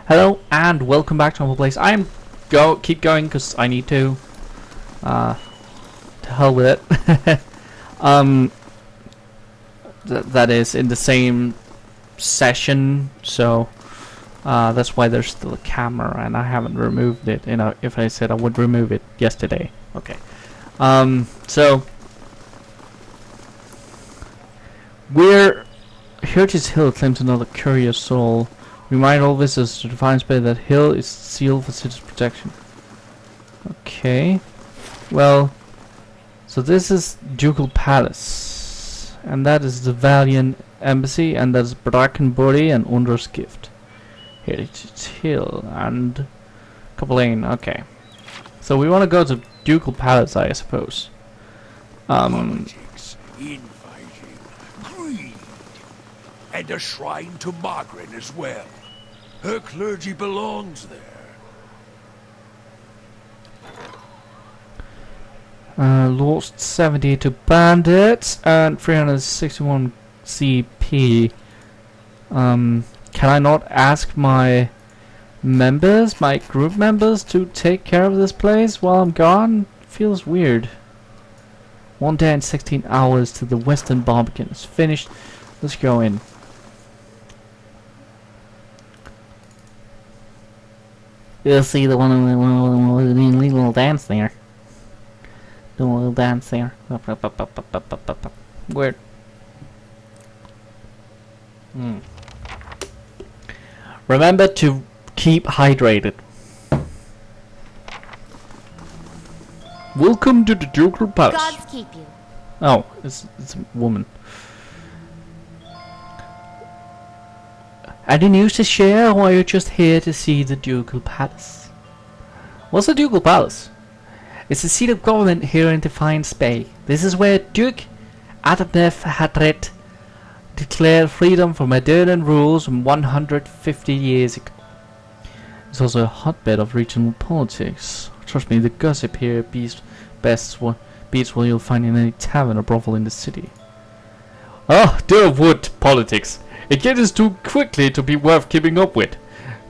Hello and welcome back to Humble Place. Keep going because I need to. To hell with it. That is in the same session, so that's why there's still a camera, and I haven't removed it. You know, if I said I would remove it yesterday, okay. So Eurgh's Hill claims another curious soul. Remind all visitors to Defiance Bay that hill is sealed for citizen protection. Okay. Well, so this is Ducal Palace. And that is the Valiant Embassy, and that's Brackenbury and Under's Gift. Heritage Hill and Couple Lane. Okay. So we want to go to Ducal Palace, I suppose. Politics, infighting, greed, and a shrine to Margaret as well. Her clergy belongs there. Lost 70 to bandits and 361 CP. Can I not ask my members, my group members, to take care of this place while I'm gone? Feels weird. 1 day and 16 hours to the Western Barbican is finished. Let's go in. You'll see the one little dance there. Do a little dance there. Weird. Remember to keep hydrated. Welcome to the Ducal Palace. Gods keep you. Oh, it's a woman. Any news to share, or are you just here to see the Ducal Palace? What's the Ducal Palace? It's the seat of government here in Defiance Bay. This is where Duke Adamnev Hadret declared freedom from Adurnan rules 150 years ago. It's also a hotbed of regional politics. Trust me, the gossip here beats what you'll find in any tavern or brothel in the city. Oh, dear wood politics. It gets too quickly to be worth keeping up with.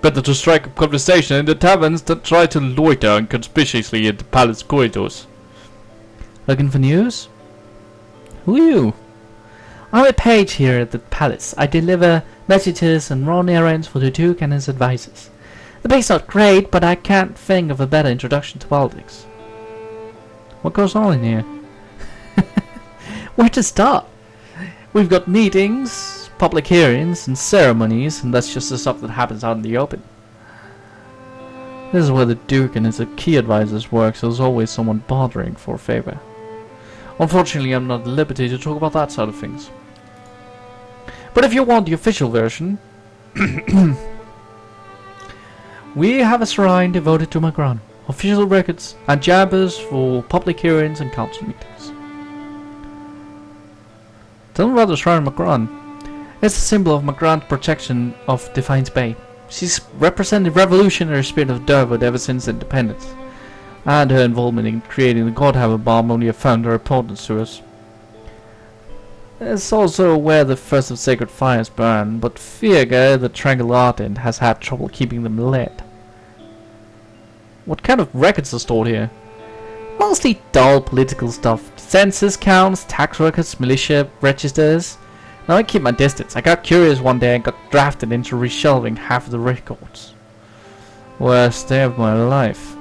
Better to strike up conversation in the taverns than try to loiter inconspicuously in the palace corridors. Looking for news? Who are you? I'm a page here at the palace. I deliver messages and run errands for the Duke and his advisors. The pay's not great, but I can't think of a better introduction to politics. What goes on in here? Where to start? We've got meetings, public hearings, and ceremonies, and that's just the stuff that happens out in the open. This is where the Duke and his key advisors work, so there's always someone bothering for a favor. Unfortunately, I'm not at liberty to talk about that side of things. But if you want the official version, we have a shrine devoted to Magran, official records, and jabbers for public hearings and council meetings. Tell me about the shrine of Magran. It's a symbol of Magran's protection of Defiance Bay. She's represented the revolutionary spirit of Durwood ever since independence, and her involvement in creating the Godhammer bomb only affirmed her importance to us. It's also where the first of sacred fires burn, but Eurgh, the Triangle Ardent, has had trouble keeping them lit. What kind of records are stored here? Mostly dull political stuff. Census counts, tax records, militia registers. Now I keep my distance. I got curious one day and got drafted into reshelving half of the records. Worst day of my life.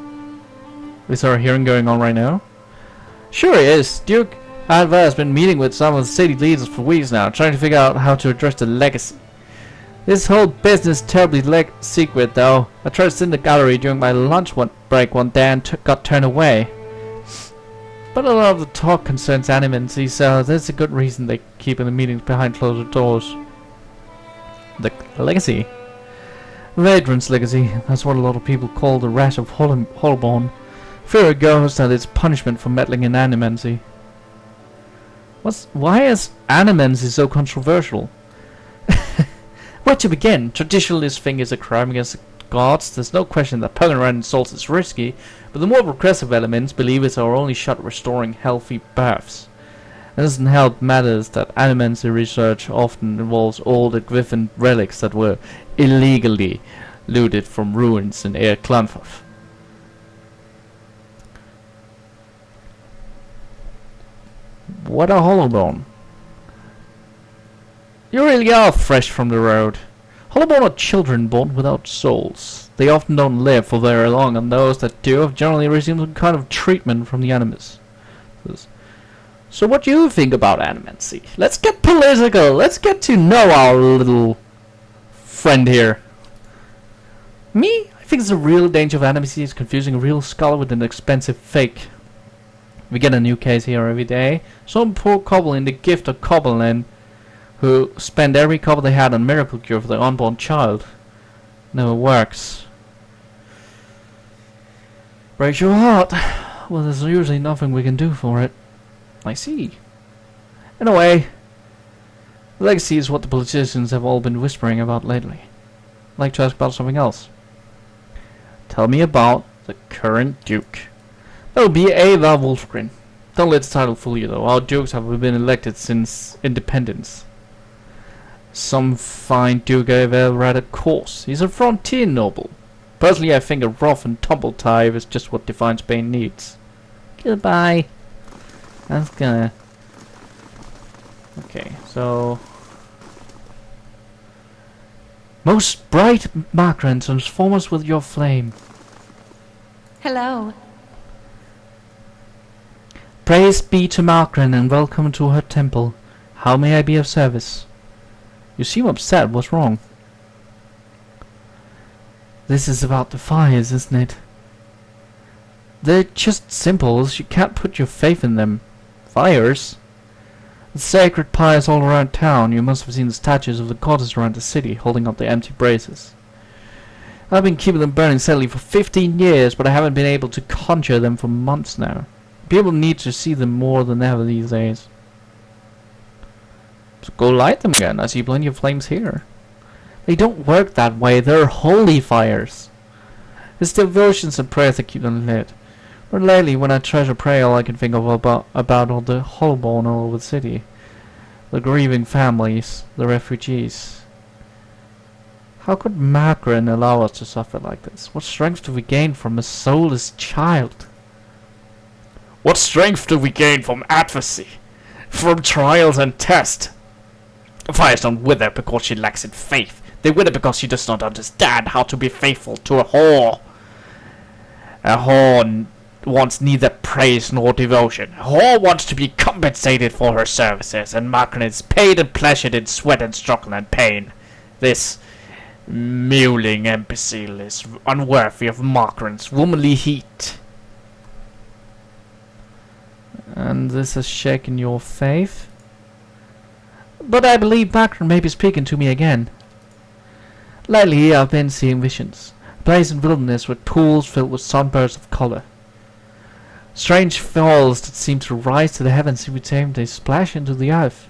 Is there a hearing going on right now? Sure it is. Duke Adva has been meeting with some of the city leaders for weeks now, trying to figure out how to address the legacy. This whole business is terribly secret though. I tried to sit in the gallery during my lunch break one day and got turned away. But a lot of the talk concerns animancy, so there's a good reason they keep in the meetings behind closed doors. The legacy? Vagrant's legacy. That's what a lot of people call the rash of Holborn. Fear goes that it's punishment for meddling in animancy. Why is animancy so controversial? Where to begin? Traditionalists think it's a crime against the gods. There's no question that poking around insults is risky, but the more progressive elements believe it's our only shot at restoring healthy births. It doesn't help matters that animancy research often involves old equivalent relics that were illegally looted from ruins in Ankford. What a hollowbone. You really are fresh from the road. Hollowbone are children born without souls. They often don't live for very long, and those that do have generally received some kind of treatment from the animus. So what do you think about animancy? Let's get political. Let's get to know our little friend here. Me? I think the real danger of animacy is confusing a real scholar with an expensive fake. We get a new case here every day. Some poor couple in the gift of Cobbleland who spend every copper they had on miracle cure for their unborn child. Never works. Breaks your heart. Well, there's usually nothing we can do for it. I see. In a way, legacy is what the politicians have all been whispering about lately. I'd like to ask about something else. Tell me about the current Duke. That would be Ava Wolfgren. Don't let the title fool you though. Our Dukes have been elected since independence. Some fine Duke Ava rather coarse. He's a frontier noble. Personally, I think a rough and tumble type is just what divine Spain needs. Goodbye. That's gonna... Okay, so... Most bright Margaret, transform us with your flame. Hello. Praise be to Margaret and welcome to her temple. How may I be of service? You seem upset. What's wrong? This is about the fires, isn't it? They're just symbols. You can't put your faith in them. Fires? The sacred pyres all around town. You must have seen the statues of the goddess around the city, holding up their empty braces. I've been keeping them burning steadily for 15 years, but I haven't been able to conjure them for months now. People need to see them more than ever these days. So go light them again. I see plenty of flames here. They don't work that way. They're holy fires. It's devotions and prayers that keep them lit. But lately, when I try to pray, all I can think of about all the hollowborn all over the city. The grieving families, the refugees. How could Margaret allow us to suffer like this? What strength do we gain from a soulless child? What strength do we gain from adversity? From trials and tests? Fires don't wither because she lacks in faith. They wither because she does not understand how to be faithful to a whore. A whore wants neither praise nor devotion. A whore wants to be compensated for her services, and Margaret is paid and pleasured in sweat and struggle and pain. This mewling imbecile is unworthy of Margaret's womanly heat. And this has shaken your faith? But I believe Margaret may be speaking to me again. Lately I've been seeing visions. A place in wilderness with pools filled with sunbursts of color. Strange falls that seem to rise to the heavens every time they splash into the earth.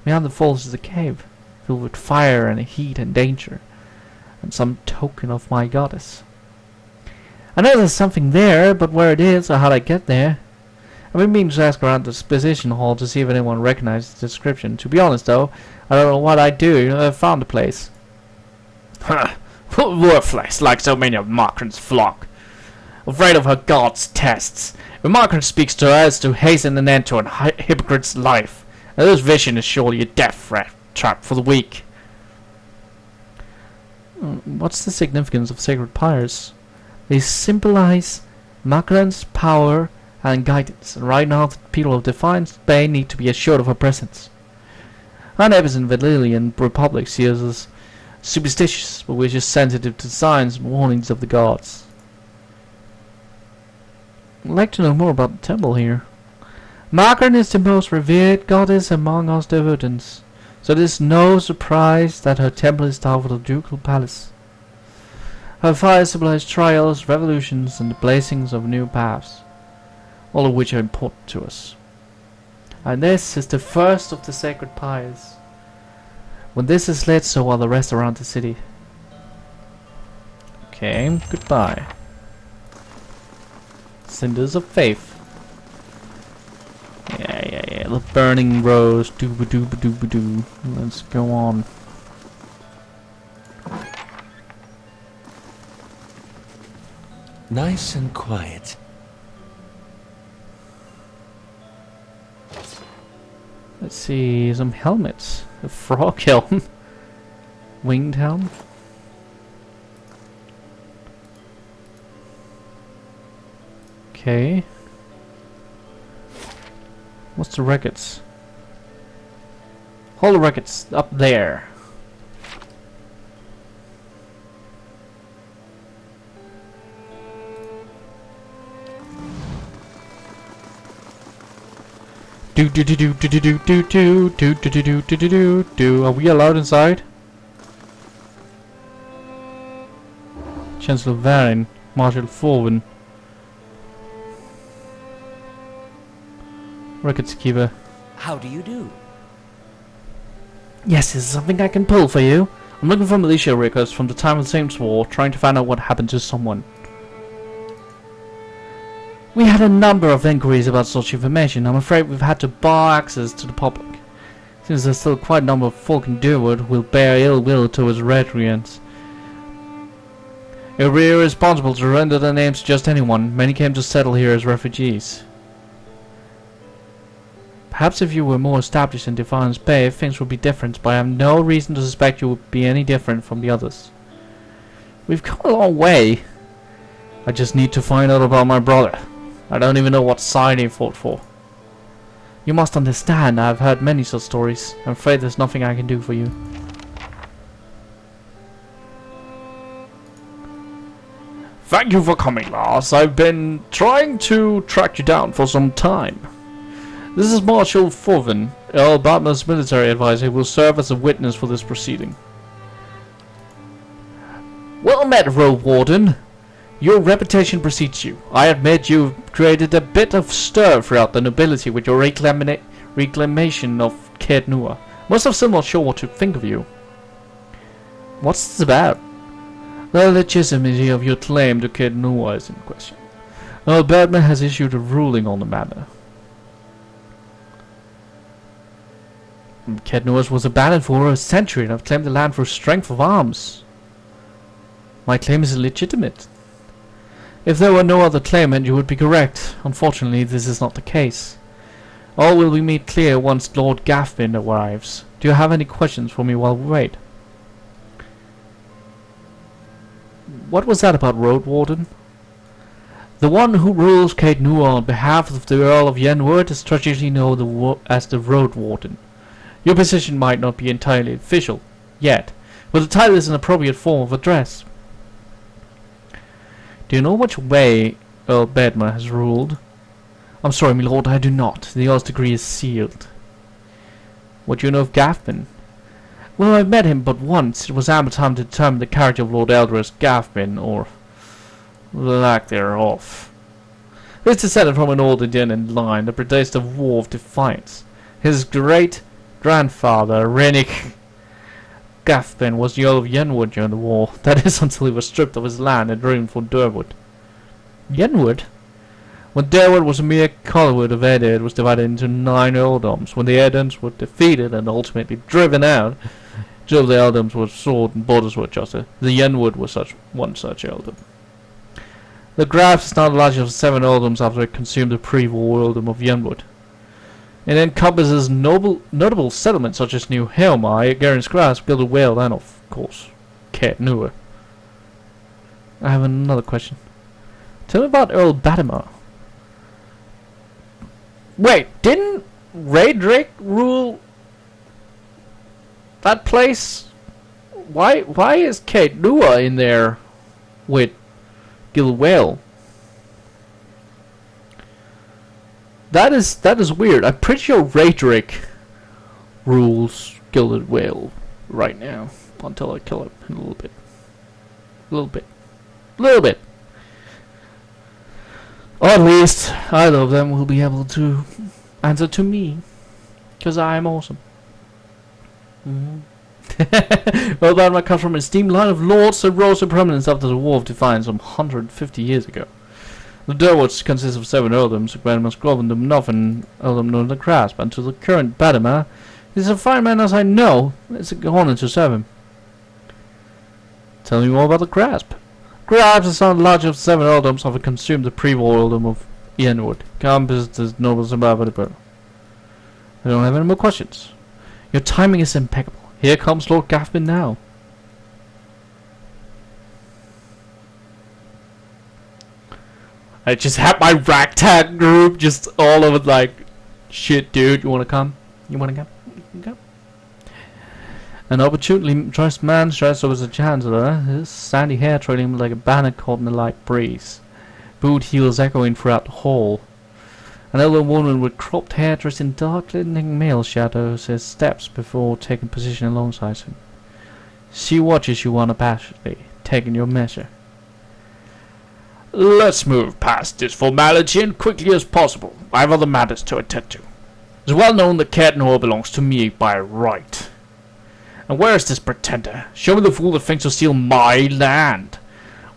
Beyond the falls is a cave, filled with fire and heat and danger, and some token of my goddess. I know there's something there, but where it is or how I get there. I've been meaning to ask around the exposition hall to see if anyone recognizes the description. To be honest though, I don't know what I'd do. I found the place. Huh. Worthless, like so many of Margaret's flock. Afraid of her god's tests. If Margaret speaks to her, it's to hasten an end to an hypocrite's life. And this vision is surely a death trap for the weak. What's the significance of sacred pyres? They symbolize Margaret's power and guidance, and right now the people of Defiant Spain need to be assured of her presence. Our neighbors in Valilian Republic see us as superstitious, but we're just sensitive to signs and warnings of the gods. I'd like to know more about the temple here. Margaret is the most revered goddess among us devotees, so it is no surprise that her temple is down for the ducal palace. Her fires symbolize trials, revolutions, and the blazings of new paths, all of which are important to us. And this is the first of the sacred pyres. When this is lit, so are the rest around the city. Okay, goodbye. Cinders of faith. Yeah. The burning rose. Dooba-dooba-dooba-doo. Let's go on. Nice and quiet. Let's see, some helmets. A frog helm. Winged helm. Okay. What's the records? All the records up there. Do do do do do do do do do do do do do do do do. Are we allowed inside? Chancellor Varin, Marshal Forwin. Records keeper. How do you do? Yes, is something I can pull for you. I'm looking for militia records from the time of the Saints' War, trying to find out what happened to someone. We had a number of inquiries about such information. I'm afraid we've had to bar access to the public. Since there's still quite a number of folk in Durwood who will bear ill will towards Redrians. We're irresponsible to render their names to just anyone. Many came to settle here as refugees. Perhaps if you were more established in Defiance Bay, things would be different, but I have no reason to suspect you would be any different from the others. We've come a long way. I just need to find out about my brother. I don't even know what side he fought for. You must understand, I've heard many such stories. I'm afraid there's nothing I can do for you. Thank you for coming, Lars. I've been trying to track you down for some time. This is Marshal Forvin, Earl Batman's military advisor, who will serve as a witness for this proceeding. Well met, Road Warden. Your reputation precedes you. I admit you've created a bit of stir throughout the nobility with your reclamation of Caed Nua. Most are still not sure what to think of you. What's this about? The legitimacy of your claim to Caed Nua is in question. Earl Batman has issued a ruling on the matter. Caed Nua was abandoned for over a century, and I've claimed the land for strength of arms. My claim is illegitimate. If there were no other claimant, you would be correct. Unfortunately, this is not the case. All will be made clear once Lord Gaffin arrives. Do you have any questions for me while we wait? What was that about, Road Warden? The one who rules Caed Nua on behalf of the Earl of Yenward is traditionally known as the Road Warden. Your position might not be entirely official, yet, but the title is an appropriate form of address. Do you know which way Earl Bedmer has ruled? I'm sorry, my lord, I do not. The Earl's degree is sealed. What do you know of Gaffin? Well, I've met him but once. It was ample time to determine the character of Lord Eldris Gaffin, or lack thereof. He's descended from an old Indian line that predates the War of Defiance. His great-grandfather, Rennick Gaffin, was the Earl of Yenwood during the war. That is, until he was stripped of his land and driven from Durwood. Yenwood? When Durwood was a mere colorwood of Eddard, it was divided into 9 earldoms. When the Eddons were defeated and ultimately driven out, 2 of the earldoms were restored and borders were adjusted. The Yenwood was one such earldom. The Graf is now the largest of 7 earldoms after it consumed the pre-war earldom of Yenwood. It encompasses notable settlements such as New Helmar, Garen's Grasp, Gilded Whale, and of course, Caed Nua. I have another question. Tell me about Earl Batimer. Wait, didn't Raedric rule that place? Why is Caed Nua in there with Gilded Whale? That is weird. I'm pretty sure Raedric rules Gilded Whale right now. Until I kill him in a little bit. Little bit. Or at least either of them will be able to answer to me. Because I am awesome. Well, that might come from an esteemed line of lords that rose to prominence after the War of Defiance some 150 years ago. The Durwoods consist of 7 earldoms, the Grand Muscovin, the Mnofin, earldom known as the Grasp, and to the current Batimer, he's a fine man as I know. It's an honor to serve him. Tell me more about the Grasp. Perhaps it's not large of 7 earldoms have consumed the pre-war earldom of Ironwood. Campus the nobles above the bird. I don't have any more questions. Your timing is impeccable. Here comes Lord Gaffman now. I just have my ragtag group just all over like, shit dude, you wanna come? You wanna come? You can come. An opportunely dressed man stretched over the chancellor, his sandy hair trailing like a banner caught in the light breeze. Boot heels echoing throughout the hall. An elder woman with cropped hair dressed in dark glittering male shadows his steps before taking position alongside him. She watches you unabashedly, taking your measure. Let's move past this formality and quickly as possible. I have other matters to attend to. It's well known that Cadnor belongs to me by right. And where is this pretender? Show me the fool that thinks to steal my land.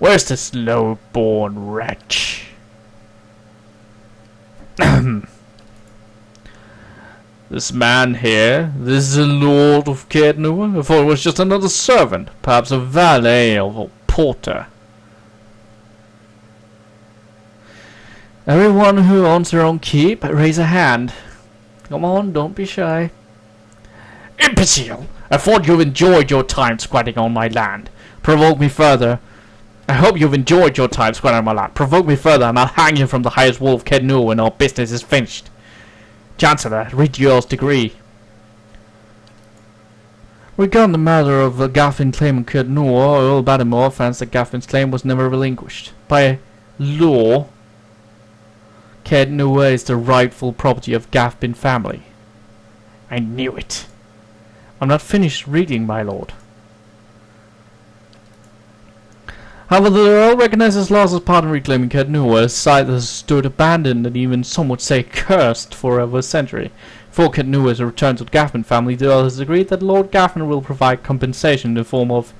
Where is this low-born wretch? This man here, this is the Lord of Cadnor? I thought it was just another servant, perhaps a valet or a porter. Everyone who owns their own keep, raise a hand. Come on, don't be shy. Imbecile! I thought you've enjoyed your time squatting on my land. Provoke me further. I hope you've enjoyed your time squatting on my land. Provoke me further and I'll hang you from the highest wall of Cadnor when our business is finished. Chancellor, read yours decree. Regarding the matter of the Gaffin claim in Cadnor, Earl Badimore finds that Gaffin's claim was never relinquished. By law, Cadnor is the rightful property of Gaffin family. I knew it. I'm not finished reading, my lord. However, the Earl recognizes laws as part in reclaiming Cadnor, a site that has stood abandoned and even some would say cursed for over a century. For Cadnor is a return to the Gaffin family, the Earl has agreed that Lord Gaffin will provide compensation in the form of...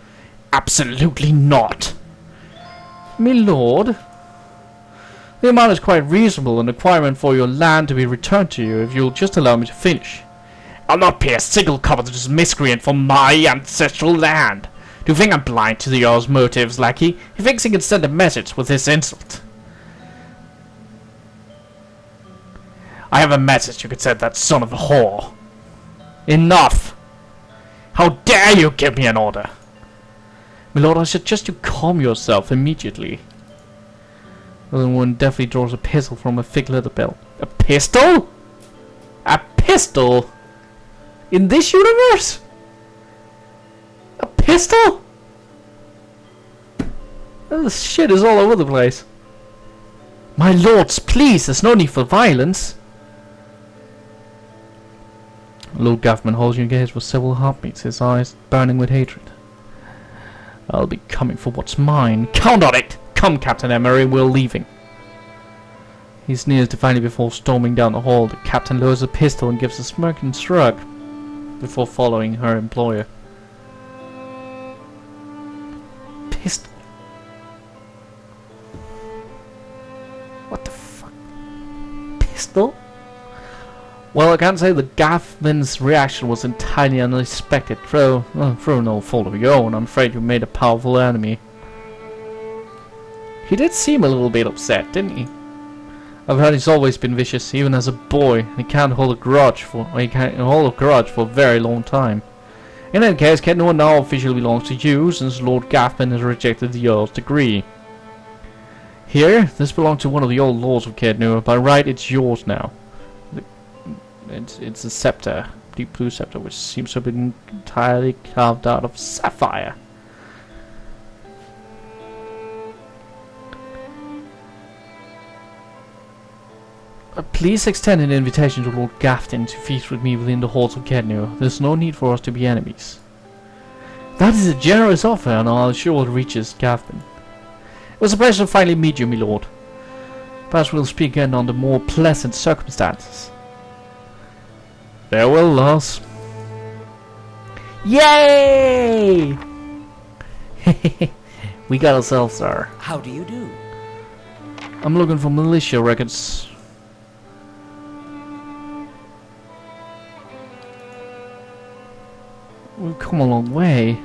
Absolutely not! Me lord? The amount is quite reasonable, an requirement for your land to be returned to you if you'll just allow me to finish. I'll not pay a single copper to this miscreant for my ancestral land. Do you think I'm blind to the Earl's motives, lackey? He thinks he can send a message with this insult. I have a message you could send that son of a whore. Enough! How dare you give me an order? My lord, I suggest you calm yourself immediately. The other one definitely draws a pistol from a thick leather belt. A pistol? A pistol? In this universe? A pistol? Oh, this shit is all over the place. My lords, please, there's no need for violence. Lord Gaffman holds your gaze for several heartbeats, his eyes burning with hatred. I'll be coming for what's mine. Count on it! Come, Captain Emery, we're leaving. He sneers defiantly before storming down the hall. The captain lowers a pistol and gives a smirking shrug before following her employer. Pistol? What the fuck? Pistol? Well, I can't say that Gaffman's reaction was entirely unexpected. Through no fault of your own, I'm afraid you made a powerful enemy. He did seem a little bit upset, didn't he? I've heard he's always been vicious, even as a boy. He can't hold a grudge for a very long time. In any case, Cadnor now officially belongs to you, since Lord Gaffman has rejected the Earl's decree. Here, this belonged to one of the old lords of Cadnor. By right, it's yours now. It's a scepter, deep blue scepter, which seems to have been entirely carved out of sapphire. Please extend an invitation to Lord Gaffin to feast with me within the halls of Cadnor. There's no need for us to be enemies. That is a generous offer, and I'll assure it reaches Gaffin. It was a pleasure to finally meet you, my lord. Perhaps we'll speak again under more pleasant circumstances. Farewell, Lars. Yay! We got ourselves there. How do you do? I'm looking for militia records. We've come a long way.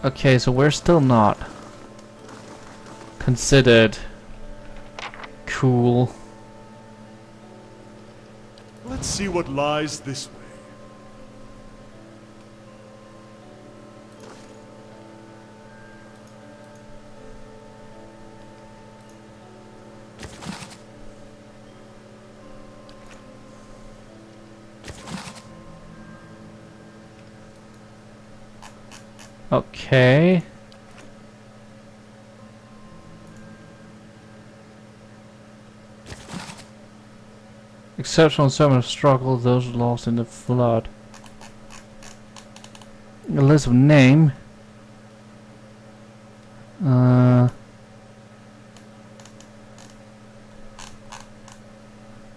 Okay, so we're still not considered cool. Let's see what lies this way. Okay. Exceptional servant of struggle, those lost in the flood. A list of name.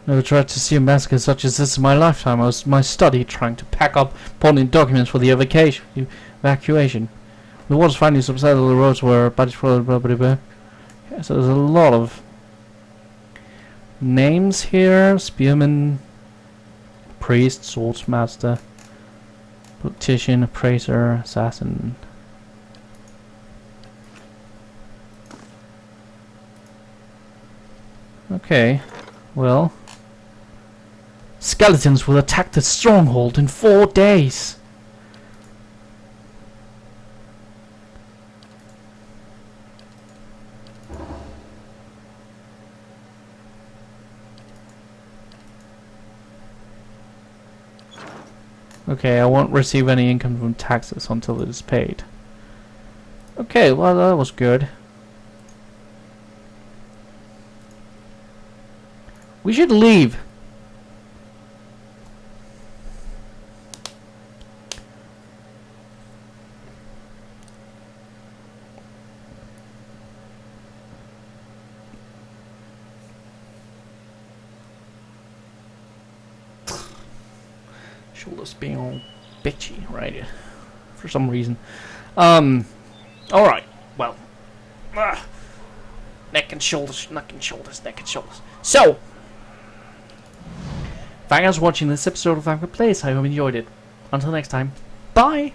Never tried to see a massacre such as this in my lifetime. I was in my study trying to pack up important documents for the evacuation. The waters finally subsided, the roads were blah blah blah blah blah. Okay, so there's a lot of names here. Spearman, priest, swordsmaster, politician, appraiser, assassin. Okay, well. Skeletons will attack the stronghold in 4 days. Okay, I won't receive any income from taxes until it is paid. Okay, well that was good. We should leave. Shoulders being all bitchy, right? For some reason. Alright, well. Neck and shoulders, neck and shoulders, neck and shoulders. So, thank you for watching this episode of Ankford Plays. I hope you enjoyed it. Until next time, bye!